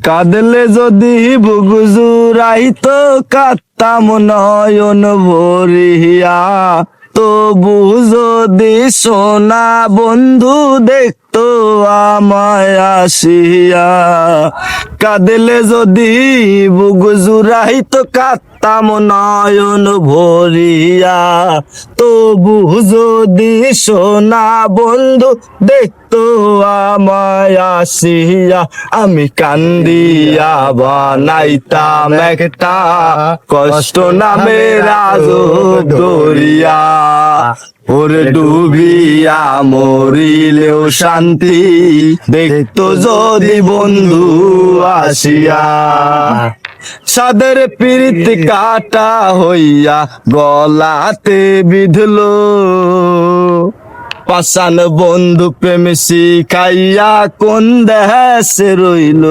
কাঁদলে যদি বুক জুড়াইতো কাঁদতাম নয়ন ভরিয়া, তবু যদি সোনা বন্ধু দেখতো আমায় আসিয়া। কাঁদলে যদি বুক জুড়াইতো কাঁদতাম নয়ন ভরিয়া, তবু যদি সোনা বন্ধু দেখতো আমায় আসিয়া। আমি কান্দিয়া বানাইতাম একটা কষ্ট নামের আজব দরিয়া, ওরে ডুবিয়া মরিলেও শান্তি দেখতো যদি বন্ধু আসিয়া। সাদের প্রীত কাটা হইয়া গলাতে বিধলো, পাষাণ বন্ধু প্রেম শিখাইয়া কোন দেশে রইল।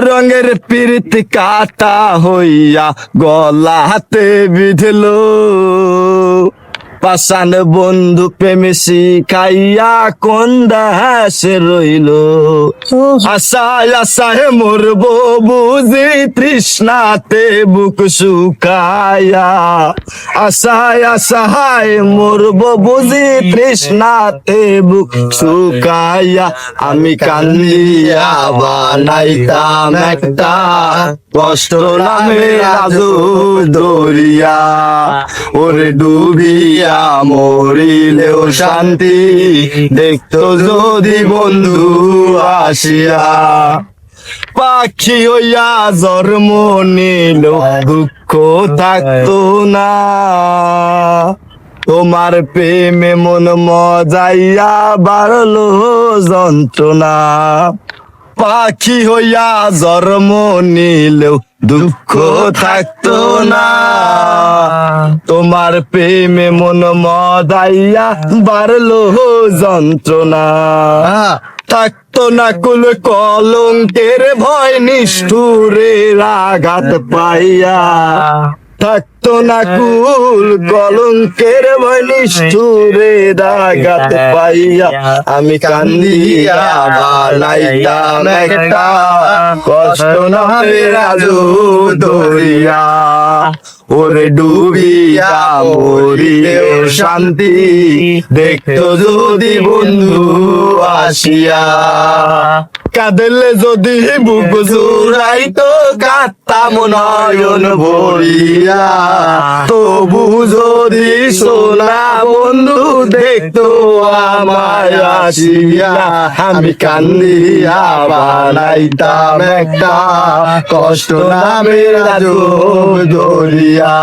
রঙের প্রীত কাটা হইয়া গলাতে বিধলো, পাষাণ বন্ধু প্রেম শিখাইয়া কোন দেশে রইল। আশায় আশায় মরবো বুঝি তৃষ্ণাতে বুক শুকায়া, আশায় আশায় মরবো বুঝি তৃষ্ণাতে বুক শুকায়া। আমি কান্দিয়া বানাইতাম একটা কষ্ট নামের আজব দরিয়া, ওরে ডুবিয়া মরিলেও শান্তি দেখতো যদি বন্ধু আসিয়া। পাখি হইয়া জন্ম নিল দুঃখ থাকতো না, তোমার প্রেমে মন মজাইয়া বাড়লো যন্ত্রণা। পাখি হইয়া জন্ম নিলেও দুঃখ থাকতো না, তোমার প্রেমে মন মজাইয়া বাড়লো যন্ত্রণা। থাকতো না কুল কলঙ্কের ভয় নিষ্ঠুরের আঘাত পাইয়া, থাকতো না কুল কলঙ্কের ভয় নিষ্ঠুরের আঘাত পাইয়া। আমি কান্দিয়া বানাইতাম একটা কষ্ট নামের আজব দরিয়া, ওরে ডুবিয়া মরিলেও শান্তি দেখতো যদি বন্ধু আসিয়া। কাঁদলে যদি বুক জুড়াইতো কাঁদতাম নয়ন ভরিয়া, তবু যদি সোনা বন্ধু দেখতো আমায় আসিয়া। আমি কান্দিয়া বানাইতাম একটা কষ্ট নামের আজব দরিয়া,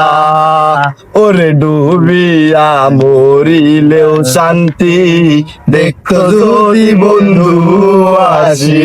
ওরে ডুবিয়া মরিলেও শান্তি দেখতো যদি বন্ধু আসিয়া।